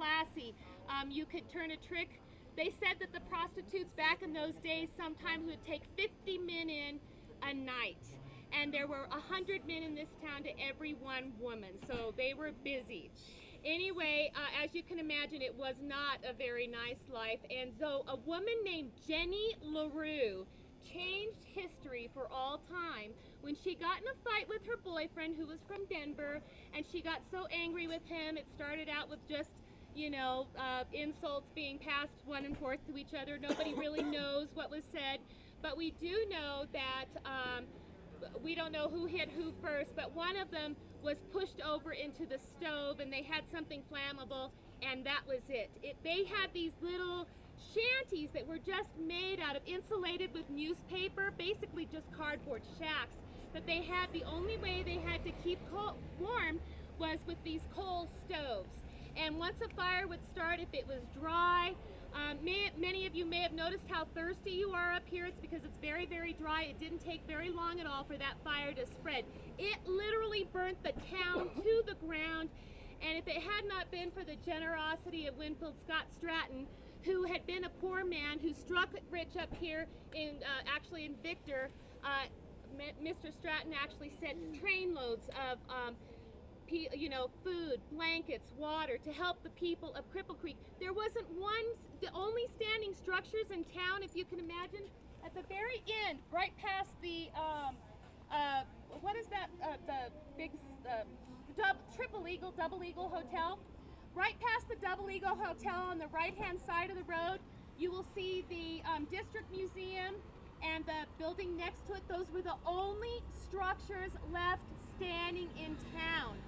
classy. You could turn a trick. They said that the prostitutes back in those days sometimes would take 50 men in a night. And there were 100 men in this town to every one woman, so they were busy. Anyway, as you can imagine, it was not a very nice life. And so a woman named Jenny LaRue changed history for all time when she got in a fight with her boyfriend, who was from Denver, and she got so angry with him. It started out with just, you know, insults being passed one and forth to each other. Nobody really knows what was said, but we do know that we don't know who hit who first, but one of them was pushed over into the stove, and they had something flammable, and that was it. They had these little shanties that were just made out of insulated with newspaper, basically just cardboard shacks that they had. The only way they had to keep warm was with these coal stoves. And once a fire would start, if it was dry, many of you may have noticed how thirsty you are up here. It's because it's very, very dry. It didn't take very long at all for that fire to spread. It literally burnt the town to the ground. And if it had not been for the generosity of Winfield Scott Stratton, who had been a poor man who struck it rich up here in actually in Victor, Mr. Stratton actually sent trainloads of you know, food, blankets, water to help the people of Cripple Creek. There wasn't one, the only standing structures in town, if you can imagine, at the very end, right past the, what is that, the big, Triple Eagle, Double Eagle Hotel. Right past the Double Eagle Hotel on the right-hand side of the road, you will see the District Museum and the building next to it. Those were the only structures left standing in town,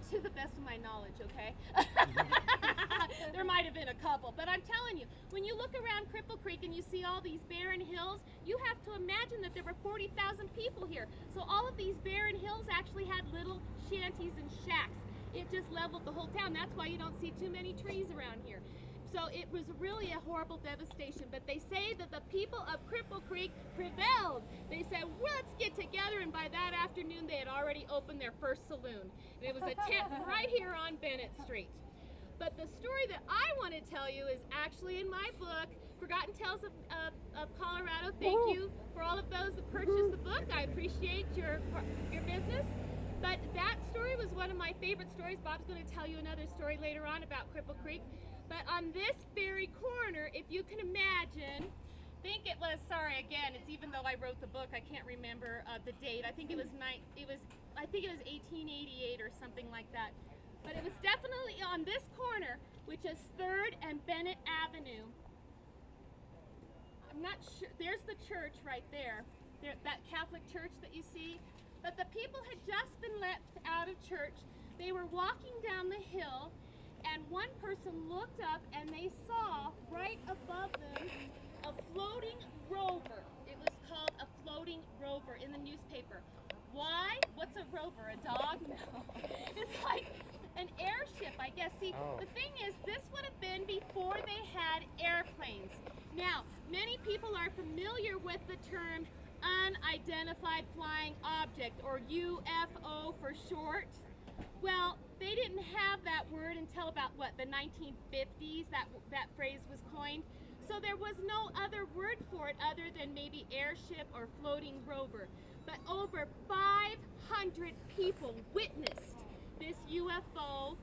to the best of my knowledge, okay? There might have been a couple, but I'm telling you, when you look around Cripple Creek and you see all these barren hills, you have to imagine that there were 40,000 people here. So all of these barren hills actually had little shanties and shacks. It just leveled the whole town. That's why you don't see too many trees around here. So it was really a horrible devastation, but they say that the people of Cripple Creek prevailed. They said, well, let's get together, and by that afternoon they had already opened their first saloon. And it was a tent right here on Bennett Street. But the story that I want to tell you is actually in my book, Forgotten Tales of Colorado. Thank you for all of those that purchased the book. I appreciate your business. But that story was one of my favorite stories. Bob's going to tell you another story later on about Cripple Creek. But on this very corner, if you can imagine, I think it was, sorry again, it's even though I wrote the book, I can't remember the date. I think it was 1888 or something like that. But it was definitely on this corner, which is 3rd and Bennett Avenue. I'm not sure, there's the church right there, that Catholic church that you see. But the people had just been let out of church. They were walking down the hill, and one person looked up and they saw right above them a floating rover. It was called a floating rover in the newspaper. Why? What's a rover? A dog? No. It's like an airship, I guess. See, the thing is, this would have been before they had airplanes. Now, many people are familiar with the term unidentified flying object, or UFO for short. Well, they didn't have that word until about, what, the 1950s, that phrase was coined. So there was no other word for it other than maybe airship or floating rover. But over 500 people witnessed this UFO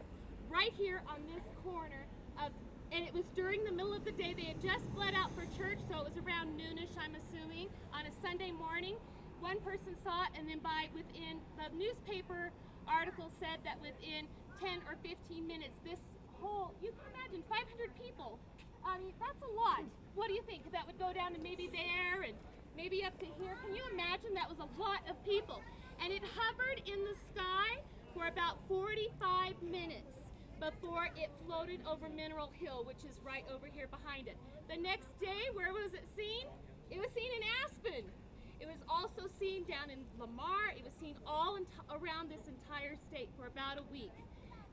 right here on this corner of, and it was during the middle of the day. They had just fled out for church, so it was around noonish, I'm assuming, on a Sunday morning. One person saw it, and then within the newspaper article said that within 10 or 15 minutes, this whole, you can imagine, 500 people. I mean, that's a lot. What do you think? That would go down to maybe there and maybe up to here. Can you imagine? That was a lot of people. And it hovered in the sky for about 45 minutes before it floated over Mineral Hill, which is right over here behind it. The next day, where was it seen? It was seen in Aspen. It was also seen down in Lamar. It was seen all around this entire state for about a week.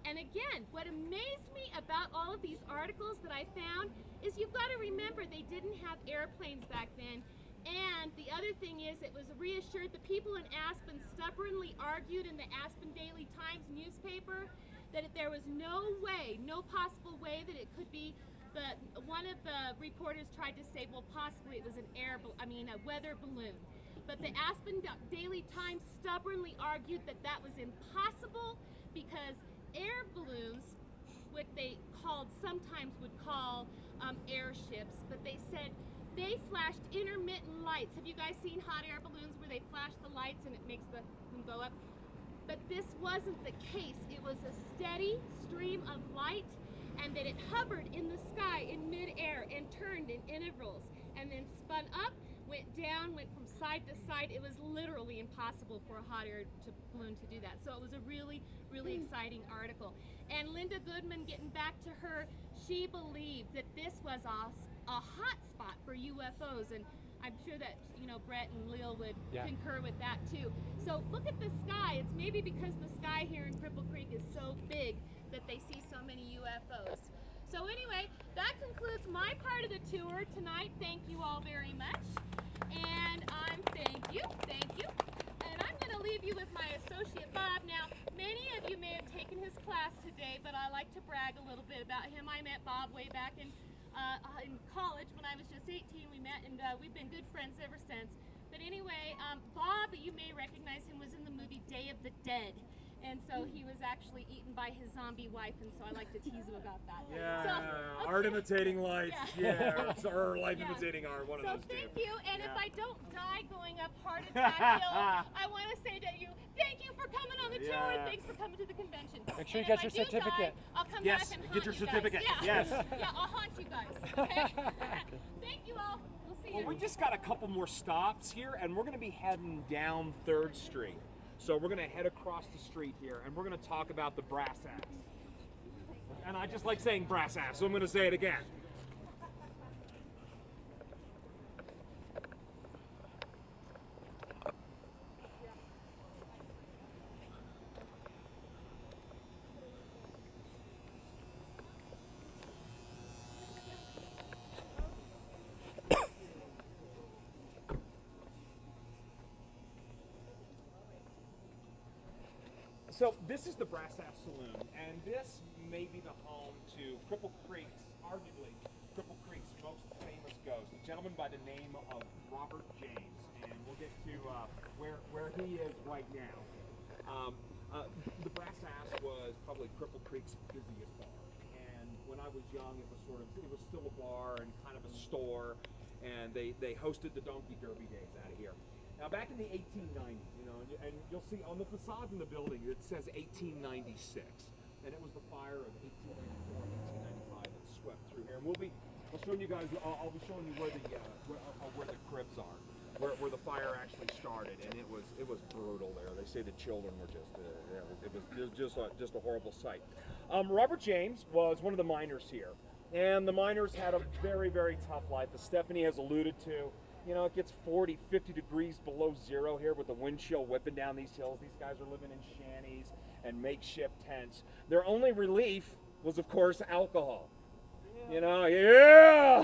And again, what amazed me about all of these articles that I found is you've got to remember they didn't have airplanes back then. And the other thing is, it was reassured the people in Aspen stubbornly argued in the Aspen Daily Times newspaper that there was no way, no possible way way that it could be. But one of the reporters tried to say, well, possibly it was a weather balloon. But the Aspen Daily Times stubbornly argued that that was impossible because air balloons, what they sometimes would call airships, but they said they flashed intermittent lights. Have you guys seen hot air balloons where they flash the lights and it makes them go up? But this wasn't the case. It was a steady stream of light, and that it hovered in the sky in midair and turned in intervals and then spun up, went down, went from side to side. It was literally impossible for a hot air balloon to do that. So it was a really, really exciting article. And Linda Goodman, getting back to her, she believed that this was a hot spot for UFOs. And I'm sure that, Brett and Lil would concur with that too. So look at the sky. It's maybe because the sky here in Cripple Creek is so big that they see so many UFOs. So anyway, that concludes my part of the tour tonight. Thank you all very much. And thank you. And I'm going to leave you with my associate Bob. Now, many of you may have taken his class today, but I like to brag a little bit about him. I met Bob way back in college when I was just 18. We met, and we've been good friends ever since. But anyway, Bob, you may recognize him, was in the movie Day of the Dead. And so he was actually eaten by his zombie wife, and so I like to tease him about that. Yeah, so, art imitating life, or life imitating art, one of those two. So thank you, and if I don't die going up Heart Attack Hill, I want to say to you, thank you for coming on the tour, and thanks for coming to the convention. Make sure you get your certificate. I'll come back and haunt get your you certificate. Guys. Yes. Yeah, I'll haunt you guys. Okay? Thank you all. We'll see you. Well, we just got a couple more stops here, and we're going to be heading down 3rd Street. So we're going to head across the street here, and we're going to talk about the brass ass. And I just like saying brass ass, so I'm going to say it again. So this is the Brass Ass Saloon, and this may be the home to Cripple Creek's, arguably, Cripple Creek's most famous ghost, a gentleman by the name of Robert James, and we'll get to where he is right now. The Brass Ass was probably Cripple Creek's busiest bar, and when I was young, it was still a bar and kind of a store, and they hosted the Donkey Derby days out of here. Now, back in the 1890s, and you'll see on the facades in the building, it says 1896, and it was the fire of 1894, 1895 that swept through here. And I'll show you guys. I'll be showing you where the cribs are, where the fire actually started, and it was brutal there. They say the children were it was just a horrible sight. Robert James was one of the miners here, and the miners had a very, very tough life, as Stephanie has alluded to. It gets 40, 50 degrees below zero here with the wind chill whipping down these hills. These guys are living in shanties and makeshift tents. Their only relief was, of course, alcohol. Yeah.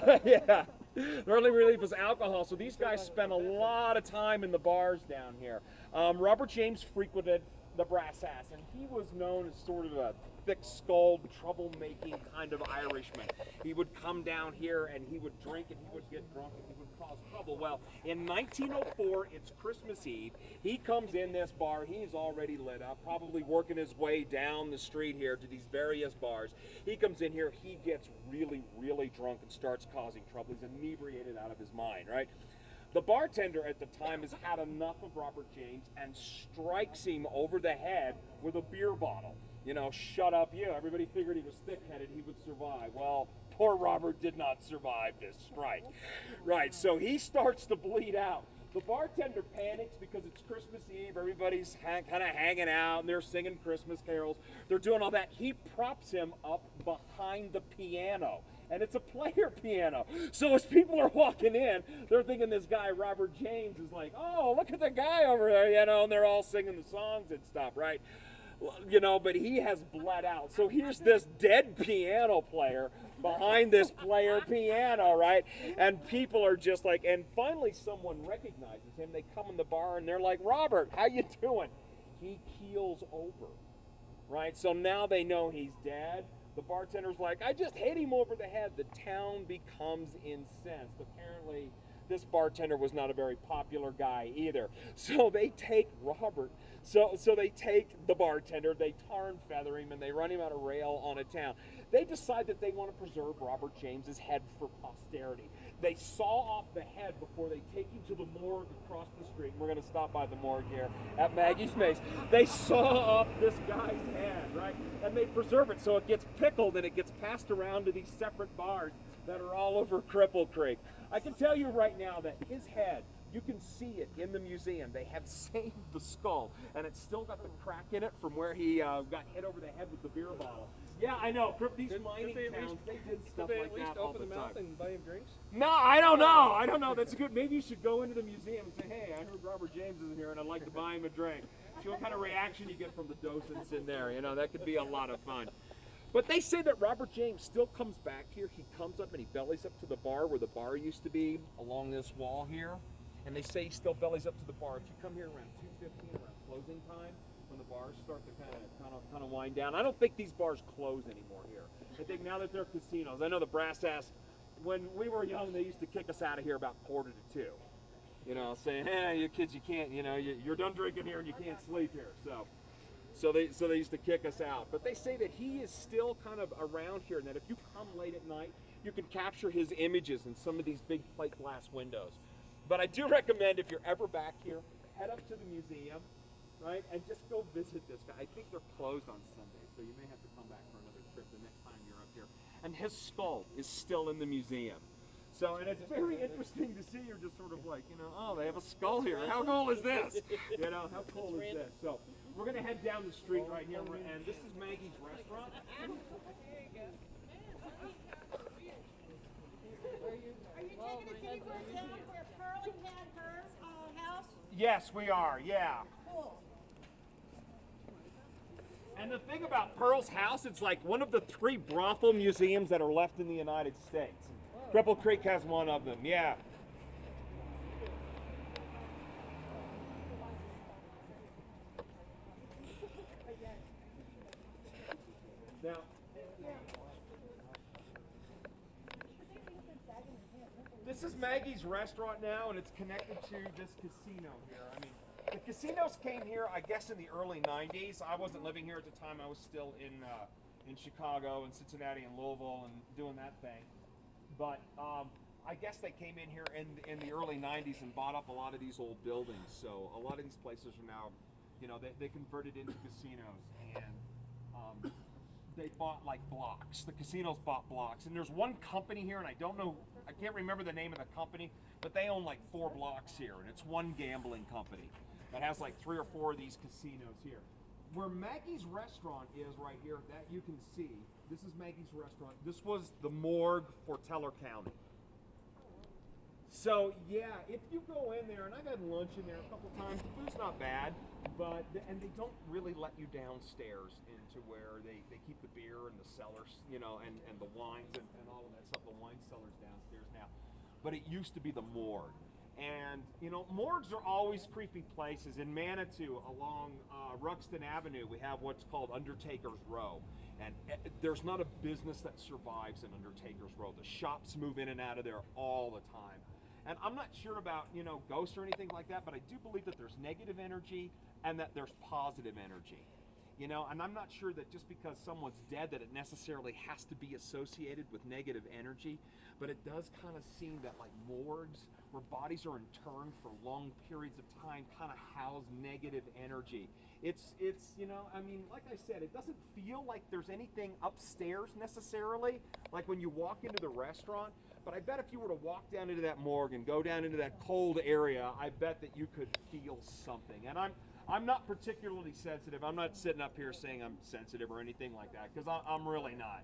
Their only relief was alcohol. So these guys spent a lot of time in the bars down here. Robert James frequented the Brass Ass, and he was known as sort of a thick-skulled, troublemaking kind of Irishman. He would come down here and he would drink and he would get drunk and he would cause trouble. Well, in 1904, it's Christmas Eve. He comes in this bar. He's already lit up, probably working his way down the street here to these various bars. He comes in here. He gets really, really drunk and starts causing trouble. He's inebriated out of his mind, right? The bartender at the time has had enough of Robert James and strikes him over the head with a beer bottle. Shut up you. Everybody figured he was thick-headed, he would survive. Well, poor Robert did not survive this strike. Right, so he starts to bleed out. The bartender panics because it's Christmas Eve. Everybody's kind of hanging out, and they're singing Christmas carols. They're doing all that. He props him up behind the piano. And it's a player piano. So as people are walking in, they're thinking this guy, Robert James, is like, oh, look at the guy over there, and they're all singing the songs and stuff, right? But he has bled out. So here's this dead piano player behind this player piano, right? And people are just like, and finally someone recognizes him. They come in the bar and they're like, Robert, how you doing? He keels over, right? So now they know he's dead. The bartender's like, I just hit him over the head. The town becomes incensed. Apparently, this bartender was not a very popular guy either. So they take Robert, so they take the bartender, they tar and feather him, and they run him out of rail on a town. They decide that they want to preserve Robert James's head for posterity. They saw off the head before they take him to the morgue across the street. We're going to stop by the morgue here at Maggie's Maze. They saw off this guy's head, right? And they preserve it so it gets pickled and it gets passed around to these separate bars that are all over Cripple Creek. I can tell you right now that his head, you can see it in the museum. They have saved the skull, and it's still got the crack in it from where he got hit over the head with the beer bottle. Yeah, I know. These mining towns, they did stuff like that all the time. Did they at least open the mouth and buy him drinks? No, I don't know. I don't know. That's good. Maybe you should go into the museum and say, hey, I heard Robert James is in here, and I'd like to buy him a drink. See what kind of reaction you get from the docents in there. You know, that could be a lot of fun. But they say that Robert James still comes back here. He comes up and he bellies up to the bar where the bar used to be along this wall here. And they say he still bellies up to the bar. If you come here around 2:15, around closing time, when the bars start to kind of wind down. I don't think these bars close anymore here. I think now that they're casinos. I know the Brass Ass, when we were young, they used to kick us out of here about 1:45. You know, saying, hey, you kids, you can't, you know, you're done drinking here and you can't sleep here. So they used to kick us out. But they say that he is still kind of around here, and that if you come late at night, you can capture his images in some of these big plate glass windows. But I do recommend, if you're ever back here, head up to the museum, right, and just go visit this guy. I think they're closed on Sunday, so you may have to come back for another trip the next time you're up here. And his skull is still in the museum. So, and it's very interesting to see. You're just sort of like, you know, oh, they have a skull here. How cool is this? You know, how cool is this? So, we're going to head down the street right here, and this is Maggie's restaurant. Are you taking us anywhere down where Pearlie had her house? Yes, we are, yeah. Cool. And the thing about Pearl's house, it's like one of the 3 brothel museums that are left in the United States. Cripple Creek has one of them, yeah. Now, this is Maggie's restaurant now, and it's connected to this casino here. I mean, the casinos came here, I guess, in the early 90s. I wasn't living here at the time. I was still in Chicago and Cincinnati and Louisville and doing that thing. But I guess they came in here in the early 90s and bought up a lot of these old buildings. So a lot of these places are now, you know, they converted into casinos, and they bought like blocks. The casinos bought blocks. And there's one company here, and I can't remember the name of the company, but they own like 4 blocks here, and it's one gambling company that has like 3 or 4 of these casinos here. Where Maggie's restaurant is right here, that you can see, this is Maggie's restaurant. This was the morgue for Teller County. So yeah, if you go in there, and I've had lunch in there a couple times, the food's not bad, and they don't really let you downstairs into where they keep the beer and the cellars, you know, and the wines and all of that stuff. The wine cellar's downstairs now. But it used to be the morgue. And, you know, morgues are always creepy places. In Manitou, along Ruxton Avenue, we have what's called Undertaker's Row. And there's not a business that survives in Undertaker's Row. The shops move in and out of there all the time. And I'm not sure about, you know, ghosts or anything like that, but I do believe that there's negative energy and that there's positive energy. You know, and I'm not sure that just because someone's dead that it necessarily has to be associated with negative energy, but it does kind of seem that like morgues where bodies are interned for long periods of time kind of house negative energy. It's you know, I mean, like I said, it doesn't feel like there's anything upstairs necessarily, like when you walk into the restaurant, but I bet if you were to walk down into that morgue and go down into that cold area, I bet that you could feel something. And I'm not particularly sensitive. I'm not sitting up here saying I'm sensitive or anything like that, because I'm really not.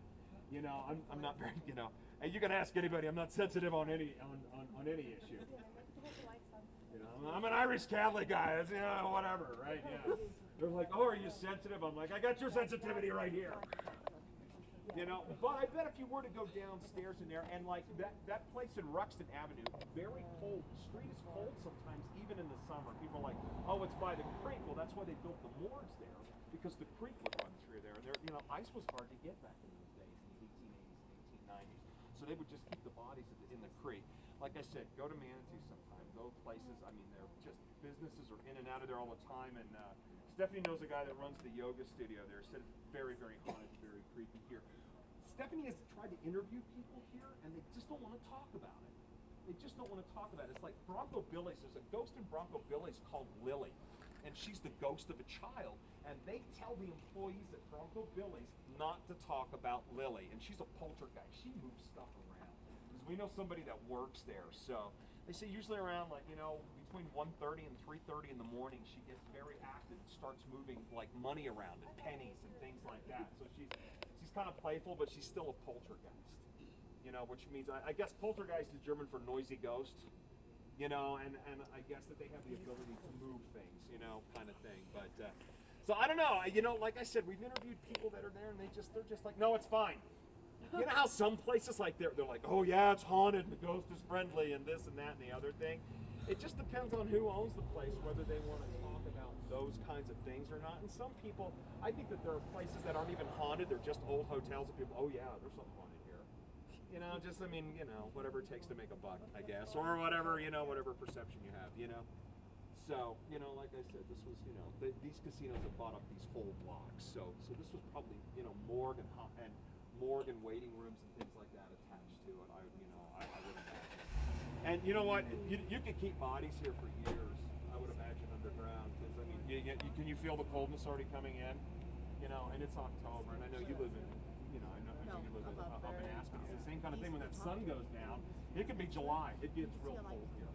You know, I'm not very, you know, and you can ask anybody, I'm not sensitive on any issue. You know, I'm an Irish Catholic guy, you know, whatever, right? Yeah. They're like, oh, are you sensitive? I'm like, I got your sensitivity right here. You know, but I bet if you were to go downstairs in there, and like that place in Ruxton Avenue, very cold. The street is cold sometimes, even in the summer. People are like, oh, it's by the creek. Well, that's why they built the morgues there, because the creek would run through there. And there, you know, ice was hard to get back in those days. so they would just keep the bodies in the creek. Like I said, go to Manatee sometime. Go places. I mean, they're just businesses are in and out of there all the time. And Stephanie knows a guy that runs the yoga studio there. Said it's very, very haunted, very creepy here. Stephanie has tried to interview people here, and they just don't want to talk about it. They just don't want to talk about it. It's like Bronco Billy's. There's a ghost in Bronco Billy's called Lily, and she's the ghost of a child. And they tell the employees at Bronco Billy's not to talk about Lily, and she's a poltergeist. She moves stuff around because we know somebody that works there. So they say usually around between 1:30 and 3:30 in the morning, she gets very active and starts moving like money around and pennies and things like that. So she's kind of playful, but she's still a poltergeist. Which means I guess poltergeist is German for noisy ghost. And I guess that they have the ability to move things, kind of thing. But so I don't know. Like I said, we've interviewed people that are there, and they're just like, no, it's fine. You know how some places like they're like, oh yeah, it's haunted, and the ghost is friendly, and this and that and the other thing. It just depends on who owns the place, whether they want to talk about those kinds of things or not. And some people, I think that there are places that aren't even haunted; they're just old hotels, and people, oh yeah, there's something haunted here. Whatever it takes to make a buck, I guess, or whatever, whatever perception you have, So, like I said, this was, these casinos have bought up these whole blocks. So this was probably, morgue and waiting rooms and things like that attached to it. I would imagine. And you know what? You could keep bodies here for years, I would imagine, underground. Because, I mean, can you feel the coldness already coming in? And it's October, and I know you live in, you live up in Aspen. It's the same kind of thing when that sun goes down. It could be July. It gets real cold here.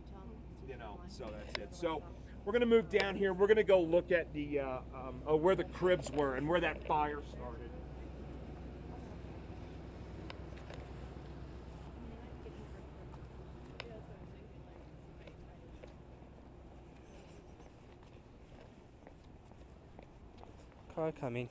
So that's it. So we're going to move down here. We're going to go look at the where the cribs were and where that fire started. Car coming.